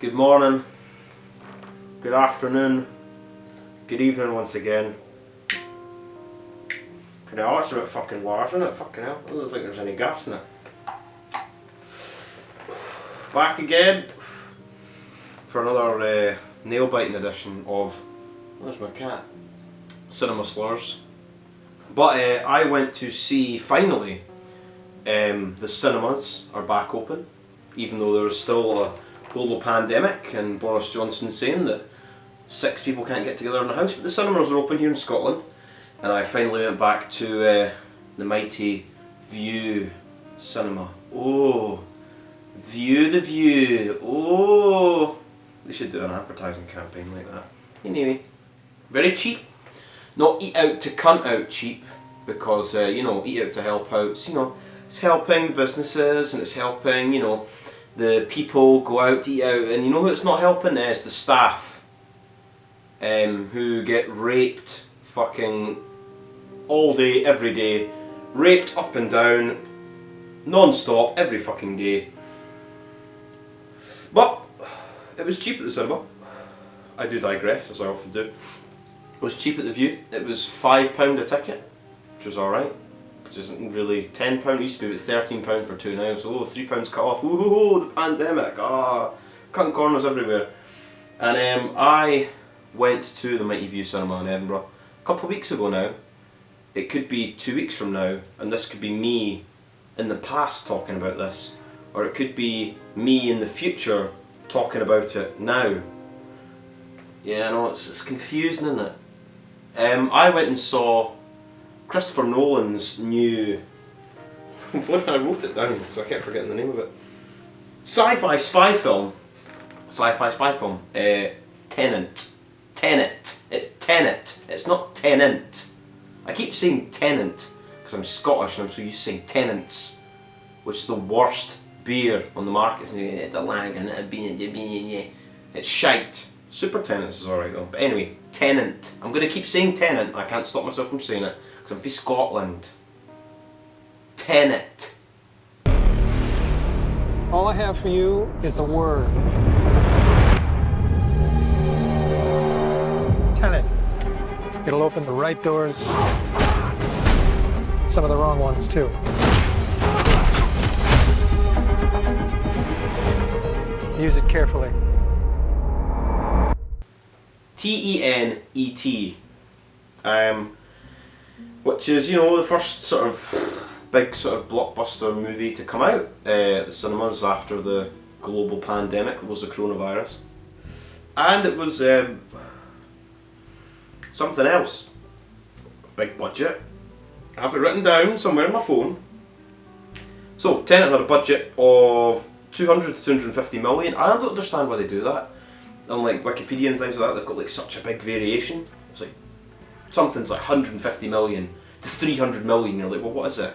Good morning, good afternoon, good evening once again. Oh, it's a bit fucking large, isn't it? Fucking hell, I don't think there's any gas in it. Back again for another nail-biting edition of, where's my cat? Cinema Slurs. But I went to see, finally, the cinemas are back open, even though there's still a global pandemic and Boris Johnson saying that 6 people can't get together in a house. But the cinemas are open here in Scotland, and I finally went back to the mighty View Cinema. Oh, View the View. Oh, they should do an advertising campaign like that. Anyway, very cheap. Not eat out to cunt out cheap, because you know, eat out to help out. You know, it's helping the businesses and it's helping, you know, the people go out to eat out, and you know who it's not helping? It's the staff, who get raped fucking all day, every day, raped up and down, non-stop, every fucking day. But it was cheap at the cinema. I do digress, as I often do. It was cheap at the View. It was £5 a ticket, which was alright. Which isn't really £10. It used to be about £13 for 2 now, so £3 cut off. Ooh, the pandemic. Cutting corners everywhere. And I went to the Mighty View Cinema in Edinburgh a couple of weeks ago now. It could be 2 weeks from now, and this could be me in the past talking about this, or it could be me in the future talking about it now. Yeah, I know, it's confusing, isn't it? I went and saw Christopher Nolan's new, I wrote it down because I kept forgetting the name of it, sci-fi spy film, Tenet. It's Tenet, it's not Tenant. I keep saying Tenant because I'm Scottish and I'm so used to saying Tenants, which is the worst beer on the market. It's a lager, it's shite. Super Tenants is alright though. But anyway, Tenant. I'm going to keep saying Tenant. I can't stop myself from saying it because I'm from Scotland. Tenet. All I have for you is a word. Tenet. It'll open the right doors, some of the wrong ones too. Use it carefully. T-E-N-E-T, which is, you know, the first sort of big sort of blockbuster movie to come out at the cinemas after the global pandemic that was the coronavirus. And it was something else. Big budget. I have it written down somewhere on my phone. So, Tenet had a budget of 200 to 250 million. I don't understand why they do that. Unlike Wikipedia and things like that, they've got like such a big variation. It's like, something's like 150 million to 300 million. You're like, well, what is it?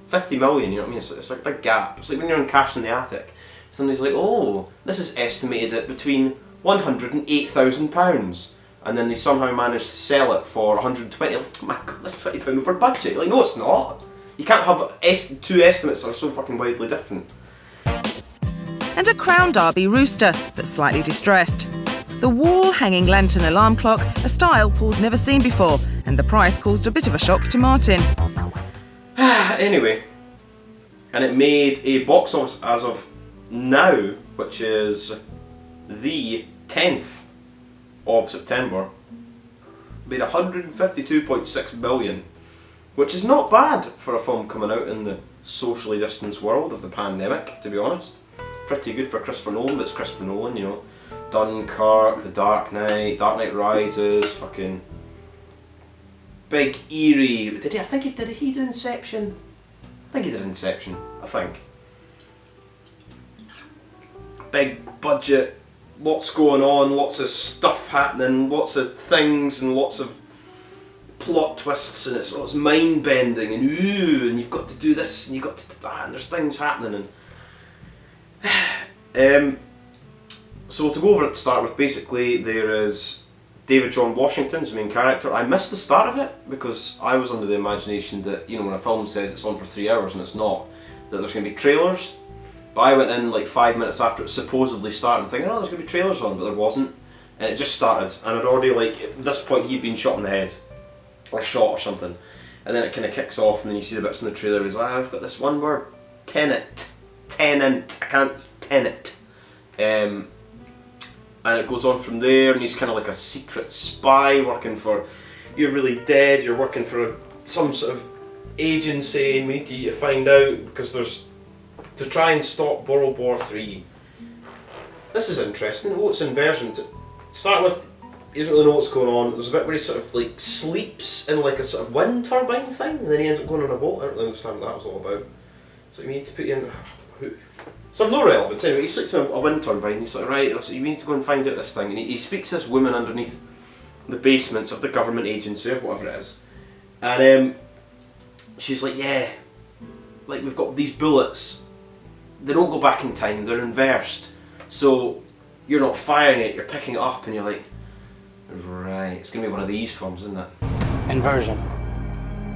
50 million, you know what I mean? It's like a big gap. It's like when you're in Cash in the Attic. Somebody's like, oh, this is estimated at between £100 and £8,000. And then they somehow managed to sell it for 120. Like, oh my god, that's £20 over budget. You're like, no, it's not. You can't have two estimates that are so fucking widely different. And a Crown Derby rooster that's slightly distressed. The wall-hanging lantern alarm clock, a style Paul's never seen before, and the price caused a bit of a shock to Martin. Anyway, and it made a box office as of now, which is the 10th of September, made 152.6 million, which is not bad for a film coming out in the socially distanced world of the pandemic, to be honest. Pretty good for Christopher Nolan, but it's Christopher Nolan, you know. Dunkirk, The Dark Knight Rises, fucking big eerie. Did he do Inception? I think he did Inception. I think. Big budget, lots going on, lots of stuff happening, lots of things and lots of plot twists, and it's mind bending and ooh, and you've got to do this and you've got to do that, and there's things happening and. So to go over it to start with, basically there is David John Washington's the main character. I missed the start of it because I was under the imagination that, you know, when a film says it's on for 3 hours and it's not, that there's going to be trailers But I went in like 5 minutes after it supposedly started thinking, oh, there's going to be trailers on, but there wasn't. And it just started, and I'd already, like, at this point he'd been shot in the head. Or shot or something. And then it kind of kicks off, and then you see the bits in the trailer, he's like, I've got this one word, Tenet. Tenant, I can't, Tenet. And it goes on from there, and he's kind of like a secret spy working for, you're really dead, you're working for some sort of agency, and we need to find out, because there's, to try and stop World War III. This is interesting. Oh, it's inversion. To start with, he doesn't really know what's going on. There's a bit where he sort of like sleeps in like a sort of wind turbine thing, and then he ends up going on a boat. I don't really understand what that was all about. So you need to put in, some no relevance. Anyway, he sleeps in a wind turbine. He's like, right, so you need to go and find out this thing. And he speaks to this woman underneath the basements of the government agency or whatever it is, and she's like, yeah, like we've got these bullets. They don't go back in time. They're inversed. So you're not firing it. You're picking it up, and you're like, right, it's gonna be one of these films, isn't it? Inversion.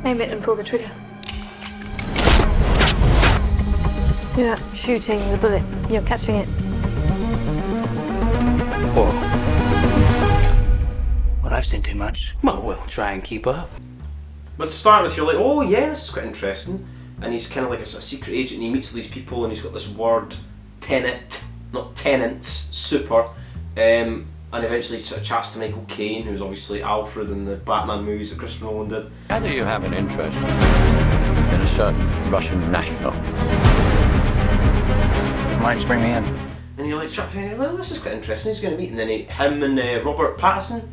Aim it and pull the trigger. You're not shooting the bullet, you're catching it. Whoa. Well, I've seen too much. Well, we'll try and keep up. But to start with, you're like, oh yeah, this is quite interesting. And he's kind of like a secret agent, and he meets all these people, and he's got this word, Tenet, not tenants, super. And eventually he sort of chats to Michael Caine, who's obviously Alfred in the Batman movies that Christopher Nolan did. Either you have an interest in a certain Russian national. Why don't you bring me in? And you're like, this is quite interesting, he's going to meet. And then him and Robert Pattinson,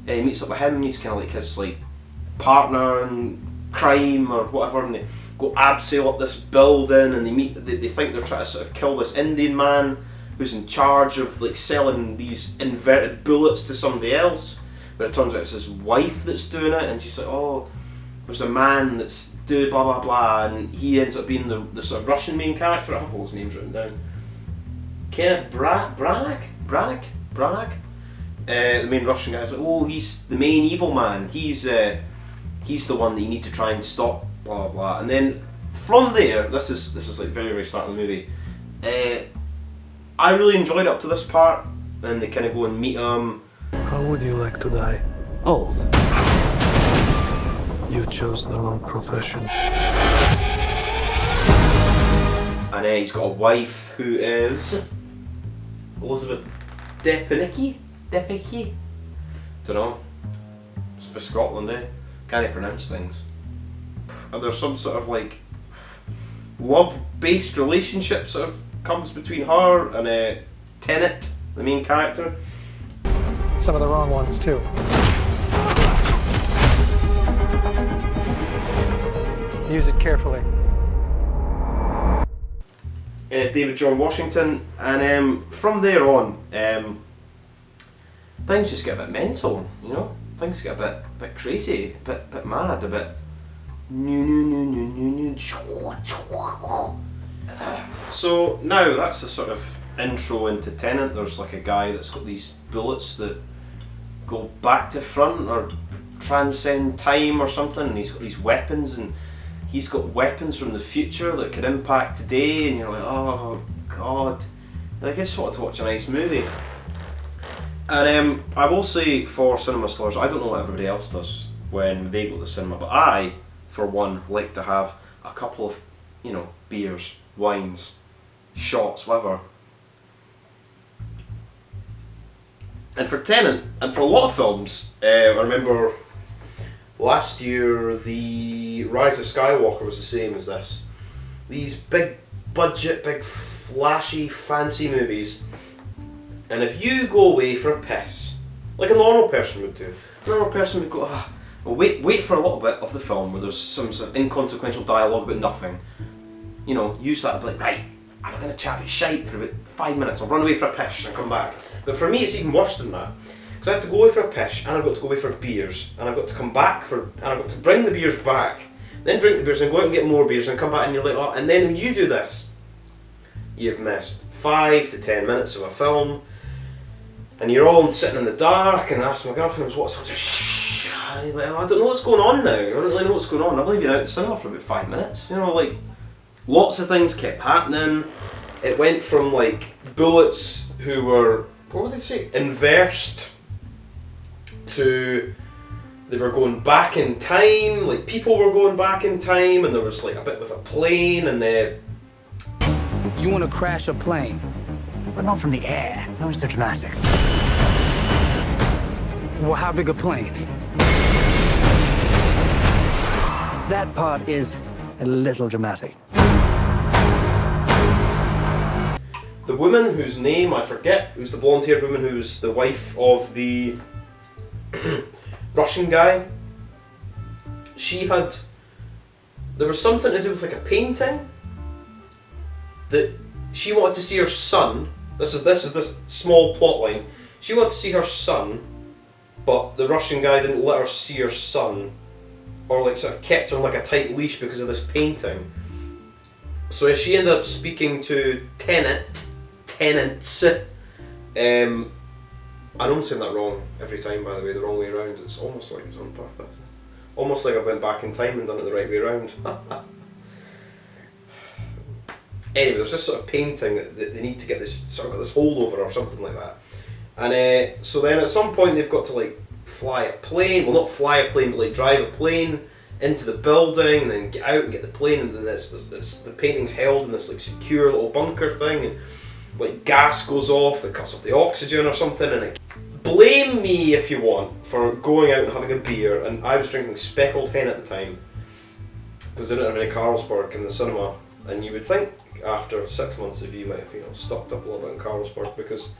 he meets up with him, and he's kind of like his like partner in crime or whatever, and they go abseil up this building, and they think they're trying to sort of kill this Indian man who's in charge of like selling these inverted bullets to somebody else, but it turns out it's his wife that's doing it, and she's like, oh, there's a man that's doing blah blah blah, and he ends up being the sort of Russian main character. I have all his names written down. Kenneth Branagh, the main Russian guy. Is like, oh, he's the main evil man. He's the one that you need to try and stop. Blah blah blah. And then from there, this is like very very start of the movie. I really enjoyed up to this part, and they kind of go and meet him. How would you like to die? Old. You chose the wrong profession. And he's got a wife who is Elizabeth Debicki? Don't know. It's for Scotland, eh? Can't pronounce things. And there's some sort of like love-based relationship sort of comes between her and Tenet, the main character. Some of the wrong ones, too. Use it carefully. David John Washington, and from there on, things just get a bit mental, you know? Things get a bit crazy, a bit mad, a bit... So now that's the sort of intro into Tenet. There's like a guy that's got these bullets that go back to front or transcend time or something, and he's got these weapons, and he's got weapons from the future that could impact today, and you're like, oh god, like, I just wanted to watch a nice movie. And I will say, for Cinema Slurs, I don't know what everybody else does when they go to the cinema, but I, for one, like to have a couple of, you know, beers, wines, shots, whatever. And for Tenet, and for a lot of films, I remember last year the Rise of Skywalker was the same as this. These big budget, big flashy, fancy movies, and if you go away for a piss, like a normal person would do, a normal person would go, well, wait for a little bit of the film where there's some sort of inconsequential dialogue about nothing. You know, use that and be like, right, I'm going to chat about shite for about 5 minutes, I'll run away for a piss and come back. But for me it's even worse than that. Because I have to go away for a piss, and I've got to go away for beers, and I've got to come back and I've got to bring the beers back, then drink the beers and go out and get more beers and come back, and you're like, oh, and then when you do this, you've missed 5 to 10 minutes of a film, and you're all sitting in the dark, and I asked my girlfriend, what's on? Shh. Like, I don't know what's going on now. I don't really know what's going on. I've only been out of the cinema for about 5 minutes. You know, like, lots of things kept happening. it went from like bullets who were, what would they say, inversed, to they were going back in time, like people were going back in time, and there was like a bit with a plane, and they... You want to crash a plane, but not from the air. No, it's so dramatic. Well, how big a plane? That part is a little dramatic. The woman whose name I forget, who's the blonde-haired woman who's the wife of the Russian guy, she had... There was something to do with like a painting that she wanted to see her son. This is this small plot line. She wanted to see her son, but the Russian guy didn't let her see her son, or like sort of kept her on like a tight leash because of this painting. So she ended up speaking to Tenets. I know I'm saying that wrong every time, by the way, the wrong way around. It's almost like it's on purpose. Almost like I went back in time and done it the right way around. Anyway, there's this sort of painting that they need to get this sort of got this hold over or something like that. And so then at some point they've got to like fly a plane, well not fly a plane, but like drive a plane into the building and then get out and get the plane, and then the painting's held in this like secure little bunker thing, and like gas goes off that cuts off the oxygen or something, and it... Blame me if you want for going out and having a beer, and I was drinking speckled hen at the time because they didn't have any Carlsberg in the cinema, and you would think after 6 months the View might have stocked up a little bit in Carlsberg, because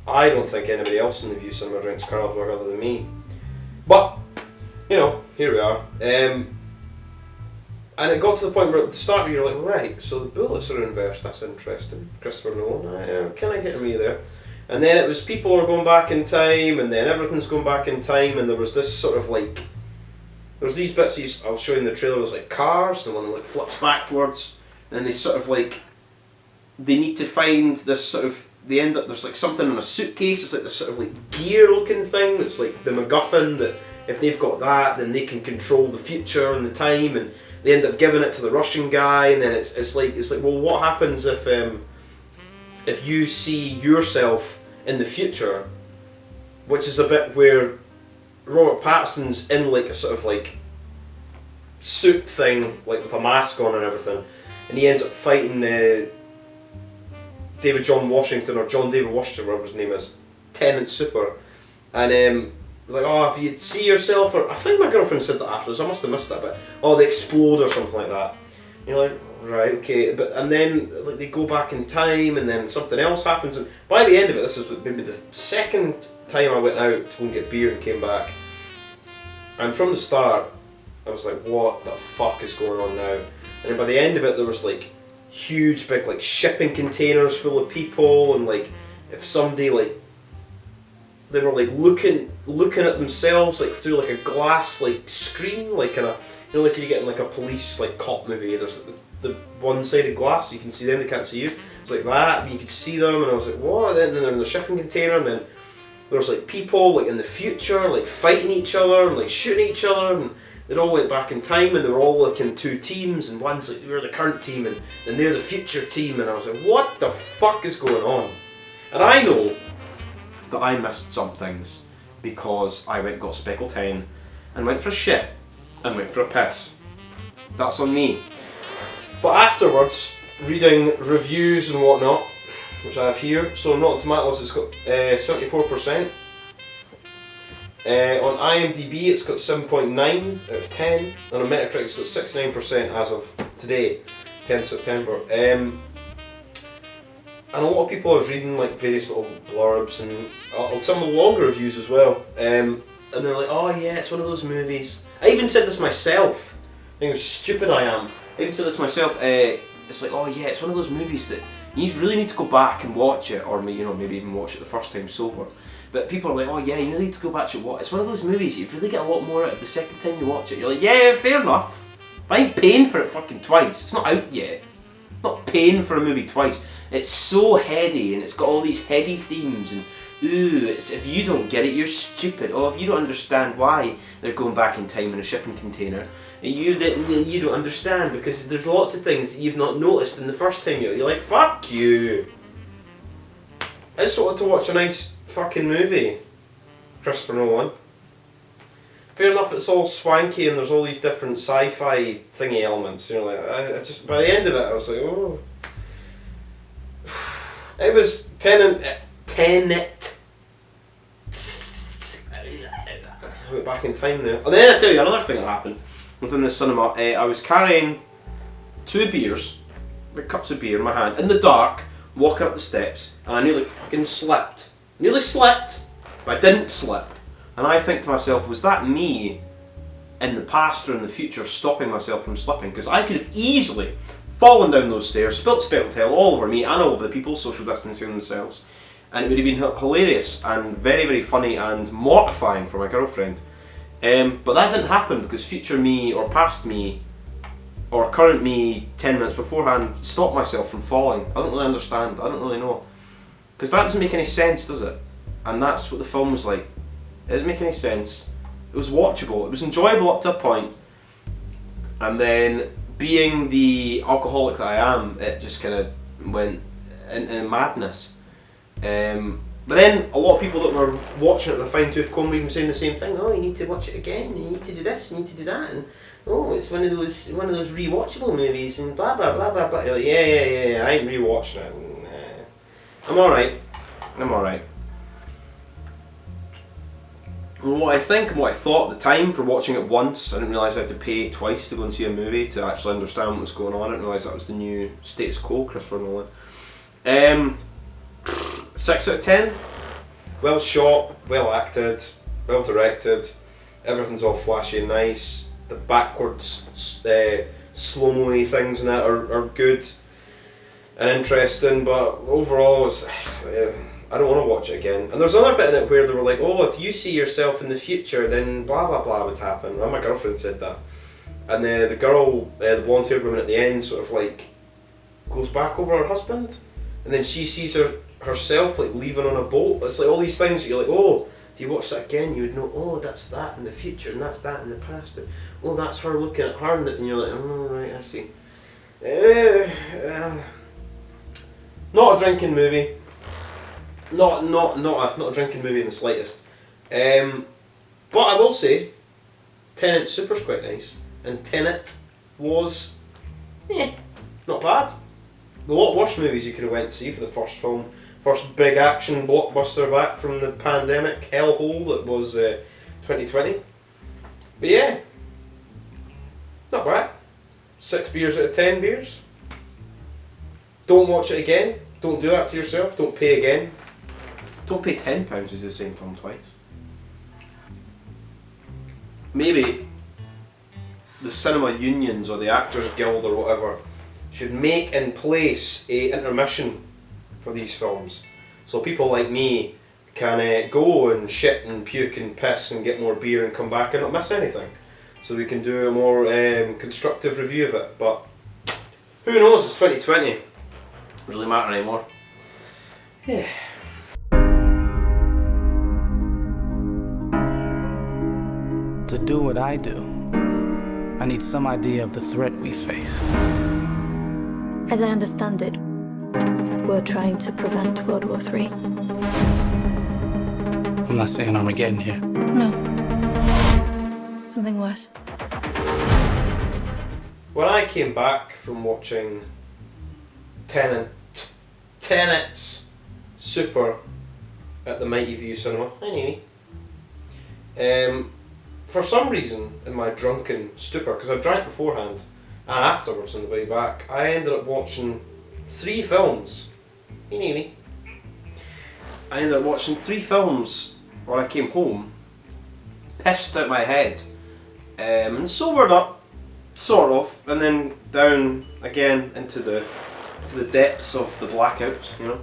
I don't think anybody else in the View cinema drinks Carlsberg other than me. But here we are. And it got to the point where at the start you're like, right, so the bullets are inversed, that's interesting. Christopher Nolan, can I get me there? And then it was people are going back in time, and then everything's going back in time, and there was this sort of like, there's these bits I'll show you in the trailer, there's like cars, and one like flips backwards, and they sort of like, they need to find this sort of, they end up, there's like something in a suitcase, it's like this sort of like gear looking thing, that's like the MacGuffin, that if they've got that, then they can control the future and the time, and they end up giving it to the Russian guy, and then it's like, well, what happens if you see yourself in the future, which is a bit where Robert Pattinson's in like a sort of like suit thing, like with a mask on and everything, and he ends up fighting David John Washington, or John David Washington, whatever his name is, Tenet Super, and like, oh, if you see yourself, or I think my girlfriend said that afterwards, I must have missed that bit, oh, they explode or something like that. And you're like, right, okay, and then like they go back in time, and then something else happens, and by the end of it, this is maybe the second time I went out to go and get beer and came back, and from the start I was like, what the fuck is going on now? And then by the end of it there was like huge big like shipping containers full of people, and like if somebody like, they were like looking at themselves like through like a glass like screen, like in a, like you get in like a police like cop movie, there's like the one-sided glass, so you can see them, they can't see you. It's like that, and you could see them, and I was like, what? And then they're in the shipping container, and then there's like people like in the future, like fighting each other and like shooting each other, and they all went back in time, and they were all like in two teams, and one's like, we're the current team, and then they're the future team, and I was like, what the fuck is going on? And I know that I missed some things because I went and got speckled hen and went for a shit and went for a piss. That's on me. But afterwards, reading reviews and whatnot, which I have here, so on Rotten Tomatoes it's got 74%. On IMDb it's got 7.9 out of 10, and on Metacritic it's got 69% as of today, 10th September. And a lot of people are reading like various little blurbs and some of the longer reviews as well, and they're like, oh yeah, it's one of those movies. I even said this myself, I think how stupid I am. I even said this myself, it's like, oh yeah, it's one of those movies that you really need to go back and watch it, or maybe even watch it the first time sober. But people are like, oh yeah, you really need to go back and watch it. It's one of those movies you'd really get a lot more out of the second time you watch it. You're like, yeah, fair enough. But I ain't paying for it fucking twice. It's not out yet. I'm not paying for a movie twice. It's so heady, and it's got all these heady themes, and if you don't get it, you're stupid. Oh, if you don't understand why they're going back in time in a shipping container, You don't understand because there's lots of things that you've not noticed in the first time you're like, fuck you. I just wanted to watch a nice fucking movie. Christopher Nolan. Fair enough, it's all swanky and there's all these different sci-fi thingy elements. You know, like I just by the end of it, I was like, oh. It was Tenet. I went back in time there. And then I tell you another thing that happened. I was in the cinema. I was carrying 2 beers, big cups of beer in my hand, in the dark, walking up the steps, and I nearly fucking slipped. Nearly slipped, but I didn't slip. And I think to myself, was that me in the past or in the future stopping myself from slipping? Because I could have easily fallen down those stairs, spilt Spectacle all over me and all over the people, social distancing themselves. And it would have been hilarious and very, very funny and mortifying for my girlfriend. But that didn't happen because future me or past me or current me 10 minutes beforehand stopped myself from falling. I don't really understand. I don't really know. Because that doesn't make any sense, does it? And that's what the film was like. It didn't make any sense. It was watchable. It was enjoyable up to a point. And then, being the alcoholic that I am, it just kind of went in madness. But then a lot of people that were watching it with a fine-tooth comb were even saying the same thing. Oh, you need to watch it again. You need to do this. You need to do that. And oh, it's one of those rewatchable movies. And blah blah blah blah blah. You're like, yeah. I ain't rewatching it. I'm all right. And what I think and what I thought at the time for watching it once, I didn't realise I had to pay twice to go and see a movie to actually understand what was going on. I didn't realise that was the new status quo, Christopher Nolan. 6 out of 10. Well shot, well acted, well directed. Everything's all flashy and nice. The backwards slow-mo-y things in that are good and interesting, but overall it's, I don't want to watch it again. And there's another bit in it where they were like, oh, if you see yourself in the future, then blah blah blah would happen. Well, my girlfriend said that. And the girl, the blonde-haired woman at the end sort of like goes back over her husband, and then she sees herself like leaving on a boat. It's like all these things that you're like, oh, if you watch that again, you would know, oh, that's that in the future, and that's that in the past, and oh, that's her looking at her, and you're like, oh, right, I see. Not a drinking movie. Not a drinking movie in the slightest. But I will say, Tenet Super's quite nice, and Tenet was, not bad. A lot worse movies you could have went to see for the first film, first big action blockbuster back from the pandemic hellhole that was 2020. But yeah, not bad. 6 beers out of 10 beers. Don't watch it again. Don't do that to yourself. Don't pay again. Don't pay £10 to see the same film twice. Maybe the cinema unions or the Actors Guild or whatever should make in place a intermission for these films, so people like me can go and shit and puke and piss and get more beer and come back and not miss anything. So we can do a more constructive review of it. But who knows? It's 2020. Doesn't really matter anymore. Yeah. To do what I do, I need some idea of the threat we face. As I understand it, we're trying to prevent World War III. I'm not saying Armageddon here. No. Something worse. When I came back from watching Tenet's Super at the Mighty View Cinema, for some reason, in my drunken stupor, because I drank beforehand and afterwards on the way back, I ended up watching 3 films. I ended up watching 3 films when I came home, pissed out my head, and sobered up, sort of, and then down again into the depths of the blackout, you know.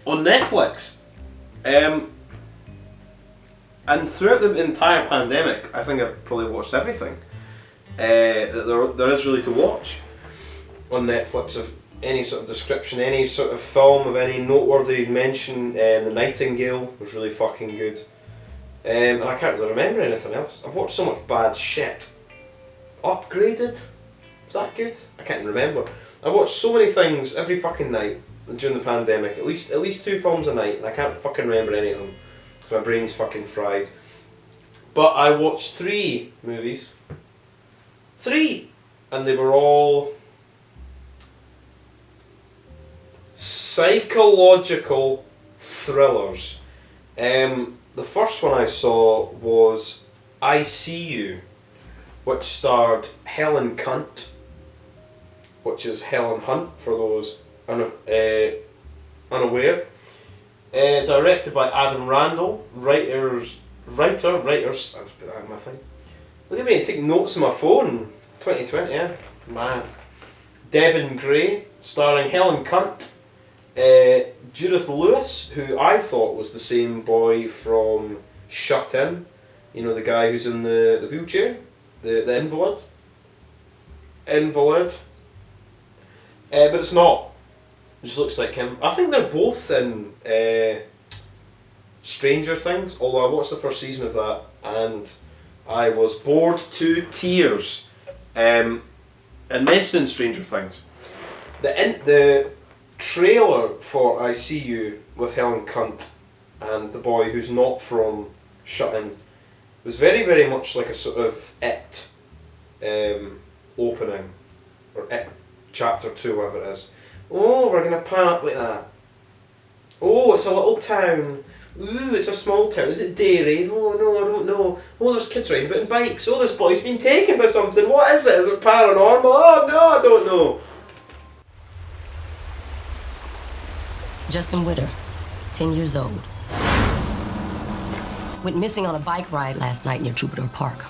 On Netflix. And throughout the entire pandemic, I think I've probably watched everything that there is really to watch on Netflix of any sort of description, any sort of film of any noteworthy mention. The Nightingale was really fucking good. and I can't really remember anything else. I've watched so much bad shit. Upgraded? Was that good? I can't remember. I watched so many things every fucking night during the pandemic. At least 2 films a night, and I can't fucking remember any of them because my brain's fucking fried. But I watched 3 movies. 3! And they were all psychological thrillers. The first one I saw was I See You, which starred Helen Hunt, which is Helen Hunt for those unaware. Directed by Adam Randall, writers. I was put that in my thing. Look at me taking notes on my phone. 2020, yeah, mad. Devin Gray, starring Helen Hunt, Judith Lewis, who I thought was the same boy from Shut In. You know, the guy who's in the wheelchair, the invalid. But it's not. It just looks like him. I think they're both in Stranger Things, although I watched the first season of that and I was bored to tears. And mentioning Stranger Things, the trailer for I See You with Helen Hunt and the boy who's not from Shut In was very, very much like a sort of It opening, or It Chapter 2, whatever it is. Oh, we're going to pan up like that. Oh, it's a little town. Ooh, it's a small town. Is it Derry? Oh no, I don't know. Oh, there's kids riding about bikes. Oh, this boy's been taken by something. What is it? Is it paranormal? Oh no, I don't know. Justin Witter, 10 years old. Went missing on a bike ride last night near Jupiter Park.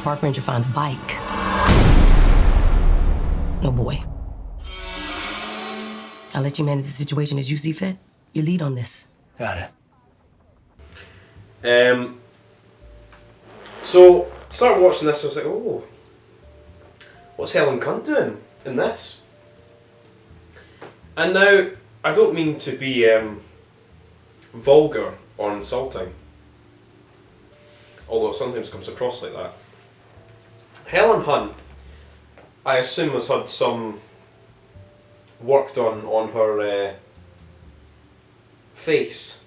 Park ranger found a bike. No boy. I'll let you manage the situation as you see fit. You lead on this. Got it. So, started watching this, I was like, oh, what's Helen Hunt doing in this? And now, I don't mean to be vulgar or insulting, although it sometimes comes across like that. Helen Hunt, I assume, has had some work done on her face,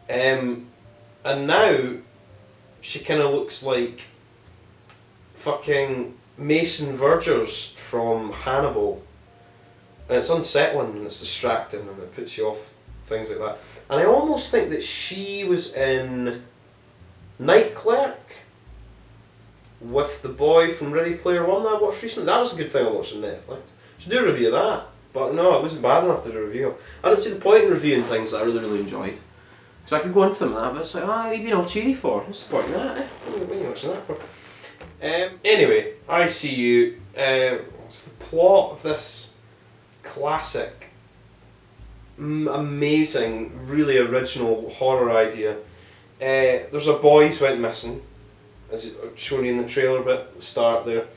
and now she kind of looks like fucking Mason Vergers from Hannibal, and it's unsettling and it's distracting and it puts you off, things like that. And I almost think that she was in Night Clerk with the boy from Ready Player One that I watched recently. That was a good thing I watched on Netflix. Should do a review of that. But no, it wasn't bad enough to do a review. I don't see the point in reviewing things that I really, really enjoyed. So I could go into them and that, but it's like, what are you being all cheery for? What's the point in that, eh? What are you watching that for? Anyway, I See You. What's the plot of this classic, amazing, really original horror idea? There's a boy who's went missing, as shown in the trailer bit at the start there.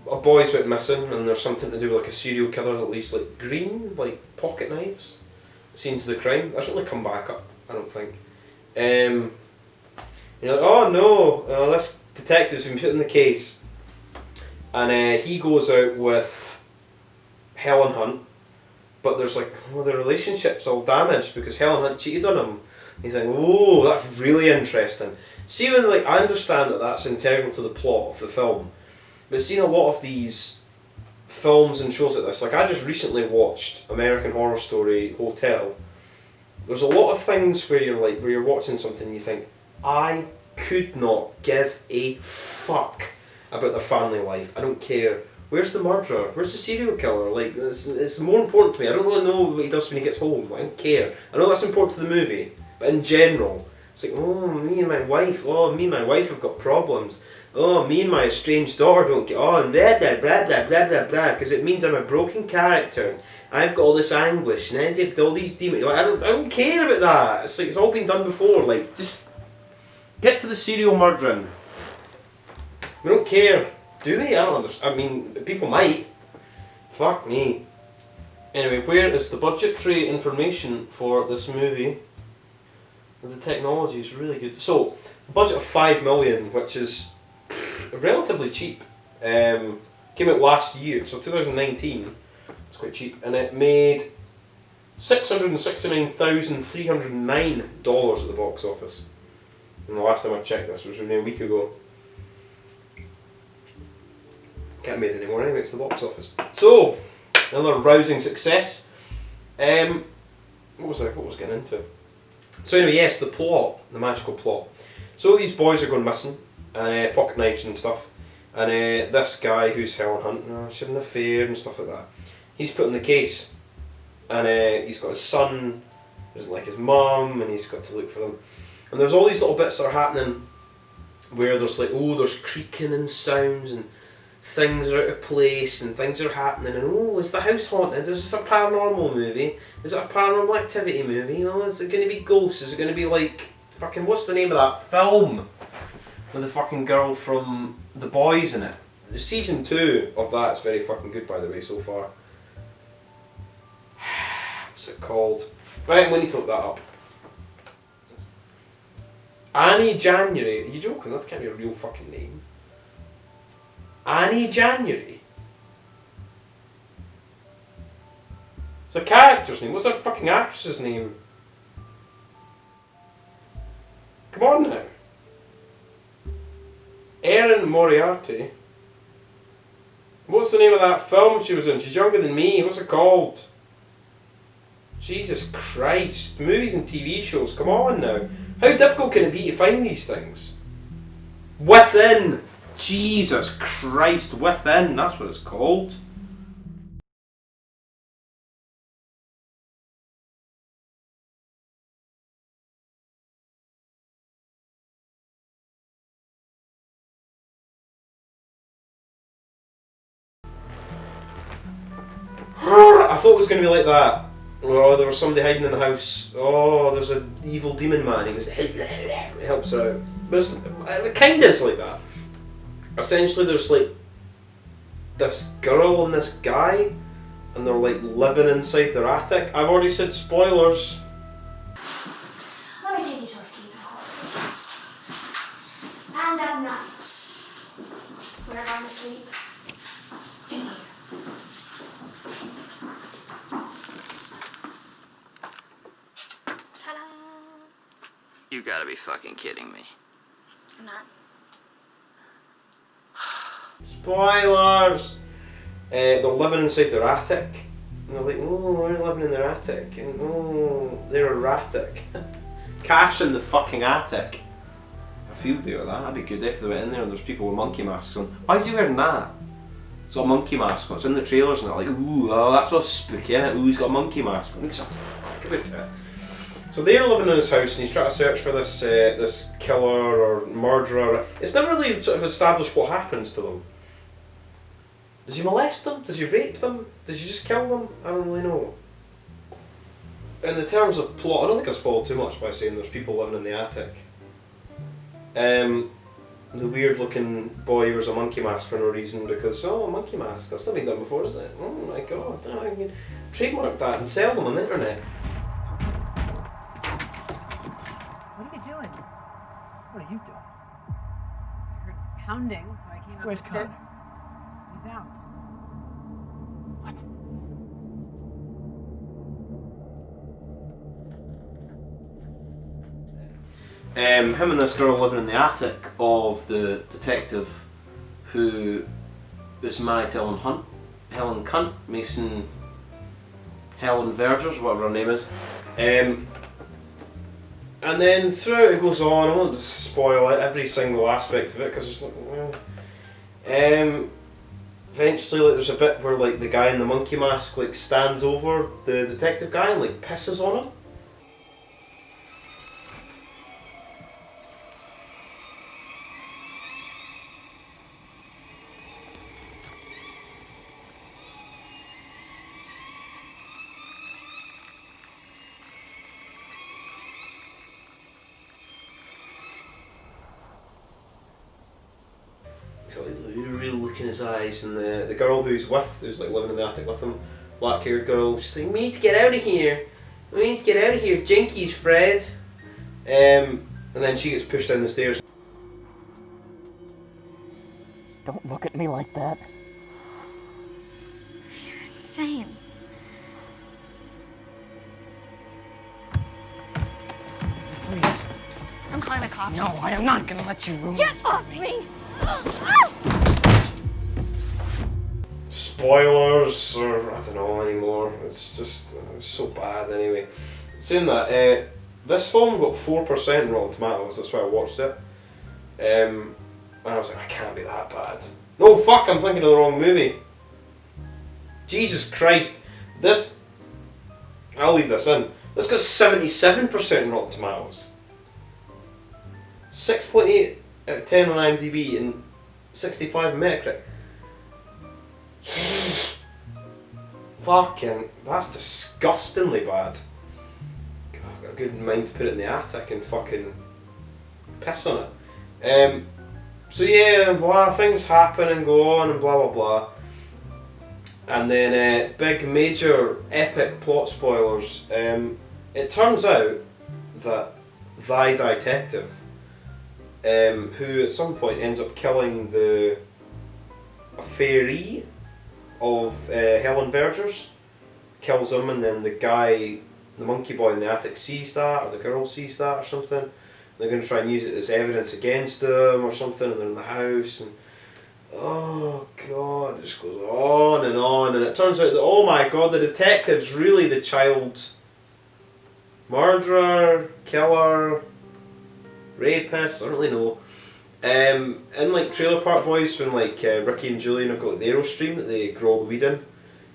A boy's went missing, and there's something to do with like a serial killer that leaves like green, like pocket knives. Scenes of the crime. That shouldn't really come back up, I don't think. You're like, oh no, this detective's been put in the case, and he goes out with Helen Hunt, but there's like, oh, their relationship's all damaged because Helen Hunt cheated on him. You think, oh, that's really interesting. See, when like I understand that that's integral to the plot of the film. But seeing a lot of these films and shows like this, like I just recently watched American Horror Story Hotel. There's a lot of things where you're watching something and you think, I could not give a fuck about their family life. I don't care. Where's the murderer? Where's the serial killer? Like, it's more important to me. I don't really know what he does when he gets home. I don't care. I know that's important to the movie, but in general, it's like, oh, me and my wife have got problems. Oh, me and my estranged daughter don't get on, blah blah blah blah blah blah blah, because it means I'm a broken character. I've got all this anguish, and I've got all these demons. Like, I don't care about that. It's like, it's all been done before. Like, just get to the serial murdering. We don't care, do we? I don't understand. I mean, people might. Fuck me. Anyway, where is the budgetary information for this movie? The technology is really good. So, a budget of 5 million, which is relatively cheap. Came out last year, so 2019. It's quite cheap, and it made $669,309 at the box office. And the last time I checked this was only a week ago. Can't made any more anyway, it's the box office. So, another rousing success. What was I getting into? So anyway, yes, the plot, the magical plot. So these boys are going missing, and pocket knives and stuff. And this guy who's Helen Hunt, she had an affair and stuff like that. He's put in the case, and he's got his son, who doesn't like his mum, and he's got to look for them. And there's all these little bits that are happening, where there's like, oh, there's creaking and sounds, and things are out of place, and things are happening, and oh, is the house haunted? Is this a paranormal movie? Is it a paranormal activity movie? Oh, is it going to be ghosts? Is it going to be like, fucking, what's the name of that film? With the fucking girl from The Boys in it. Season 2 of that's very fucking good, by the way, so far. What's it called? Right, we need to look that up. Annie January. Are you joking? That can't be a real fucking name. Annie January. It's a character's name. What's that fucking actress's name? Come on now. Erin Moriarty. What's the name of that film she was in? She's younger than me. What's it called? Jesus Christ. Movies and TV shows. Come on now. How difficult can it be to find these things? Within. Jesus Christ. Within. That's what it's called. I thought it was going to be like that. Oh, there was somebody hiding in the house. Oh, there's an evil demon man. He goes, it helps her out. But it kind of is like that. Essentially, there's like this girl and this guy, and they're like living inside their attic. I've already said spoilers. Let me take you to our sleeping quarters. And at night, we're going to sleep in here. Ta-da! You gotta be fucking kidding me. I'm not. Spoilers! They're living inside their attic. And they're like, oh, we're living in their attic. And oh, they're erratic. Cash in the fucking attic. I feel do with that. That'd be good if they went in there and there's people with monkey masks on. Why is he wearing that? He's got a monkey mask on. It's in the trailers and they're like, ooh, oh, that's all spooky, innit? Ooh, he's got a monkey mask on. He's like, fuck about it. So they're living in his house and he's trying to search for this this killer or murderer. It's never really sort of established what happens to them. Does he molest them? Does he rape them? Does he just kill them? I don't really know. In the terms of plot, I don't think I spoiled too much by saying there's people living in the attic. The weird looking boy wears a monkey mask for no reason because, oh, a monkey mask, that's not been done before, is it? Oh my god, I can trademark that and sell them on the internet. What are you doing? What are you doing? I heard pounding, so I came up Where's the stairs. Con? He's out. What? Him and this girl living in the attic of the detective who is married to Helen Hunt, Helen Vergers, whatever her name is. And then throughout it goes on, I won't spoil every single aspect of it because it's not, well. Eventually, like, there's a bit where like the guy in the monkey mask like stands over the detective guy and like pisses on him. He's got like a real look in his eyes, and the girl who's who's like living in the attic with him, black haired girl, she's like, we need to get out of here. We need to get out of here. Jinkies, Fred. And then she gets pushed down the stairs. Don't look at me like that. You're insane. Please. I'm calling the cops. No, I am not gonna let you ruin Get this. off me! Spoilers, or I don't know anymore. It's just so bad anyway. Saying that, this film got 4% Rotten Tomatoes, that's why I watched it. And I was like, I can't be that bad. No, fuck, I'm thinking of the wrong movie. Jesus Christ. This, I'll leave this in. This got 77% Rotten Tomatoes. 6.8 out of 10 on IMDb and 65 on Metacritic. Fucking, that's disgustingly bad. God, I've got a good mind to put it in the attic and fucking piss on it. So yeah, blah, things happen and go on and blah blah blah. And then big major epic plot spoilers. It turns out that thy detective, who at some point ends up killing the affairee of Helen Verger's, kills him, and then the guy, the monkey boy in the attic sees that, or the girl sees that or something. They're going to try and use it as evidence against him or something, and they're in the house, and oh god, it just goes on, and it turns out that, oh my god, the detective's really the child's murderer, killer, rapist, I don't really know. In like Trailer Park Boys, when like Ricky and Julian have got like, the Aerostream that they grow all the weed in,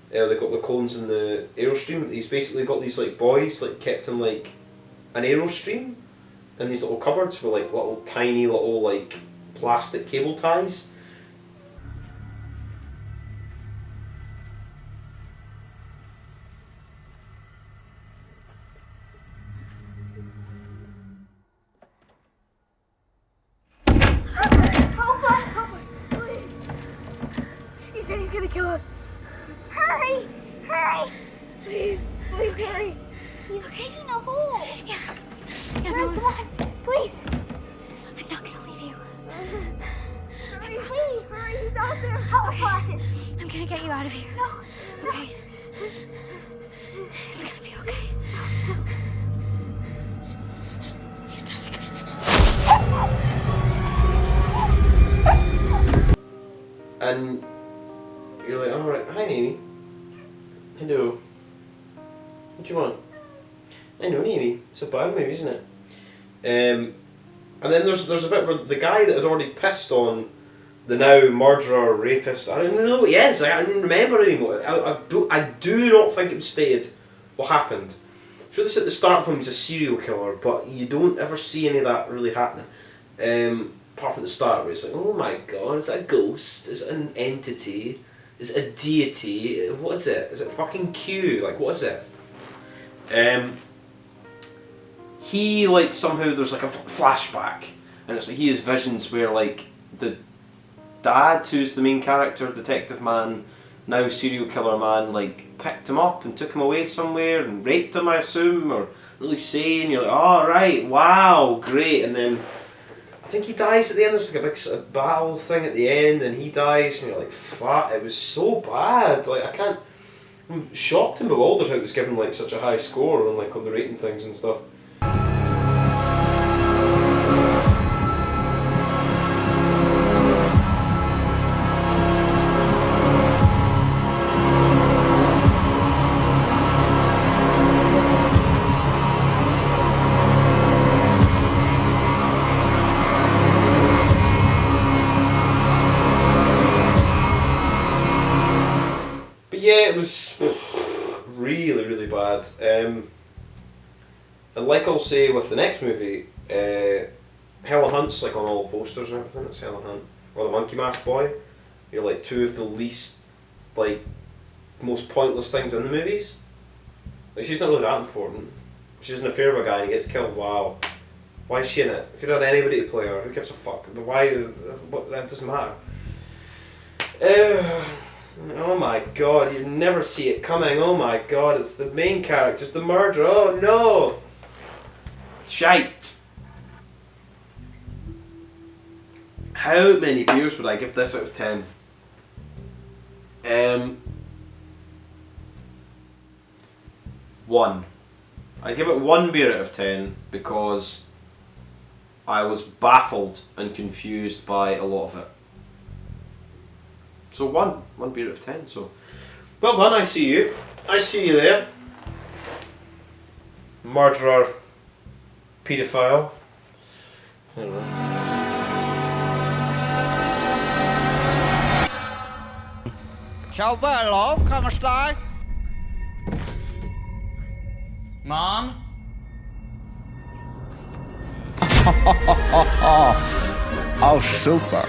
they've got the clones in the Aerostream. He's basically got these like boys like kept in like an Aerostream in these little cupboards with like little tiny little like plastic cable ties. He's gonna kill us. Hurry! Hurry! Please, please hurry. He's digging a hole. Yeah, no. Come on, please. I'm not gonna leave you. Hurry, please, hurry, he's out there. Okay. I'm gonna get you out of here. No. Okay. It's gonna be okay. And you're like, alright, hi Amy. Hello. What do you want? I know, Amy. It's a bad movie, isn't it? And then there's a bit where the guy that had already pissed on the now murderer, rapist, I don't know what he is, I don't remember anymore. I do not think it was stated what happened. Sure, this at the start of him he's a serial killer, but you don't ever see any of that really happening. Apart from the start where it's like, oh my god, is that a ghost? Is it an entity? Is it a deity? What is it? Is it fucking Q? Like, what is it? He, like, somehow there's like a flashback, and it's like he has visions where, like, the dad, who's the main character, detective man, now serial killer man, like, picked him up and took him away somewhere and raped him, I assume, or really saying, you're like, oh, right, wow, great, and then I think he dies at the end. There's like a big sort of battle thing at the end, and he dies, and you're like, fuck, it was so bad. Like, I'm shocked and bewildered how it was given like such a high score on like on the rating things and stuff. Yeah, it was really, really bad. And like I'll say with the next movie, Helen Hunt's like on all the posters and everything. It's Helen Hunt, or the Monkey Mask Boy. You're like two of the least, like, most pointless things in the movies. Like, she's not really that important. She's an affair with a guy and he gets killed. Wow, why is she in it? Could have had anybody to play her. Who gives a fuck? But why? What? That doesn't matter. Oh my god, you never see it coming. Oh my god, it's the main character, it's the murderer. Oh no! Shite. How many beers would I give this out of 10? 1. I give it 1 beer out of 10 because I was baffled and confused by a lot of it. So 1 beer out of 10. So well done. I see you. I see you there. Murderer, paedophile. I don't know. Ciao bello, come stai? Mom? Oh, super.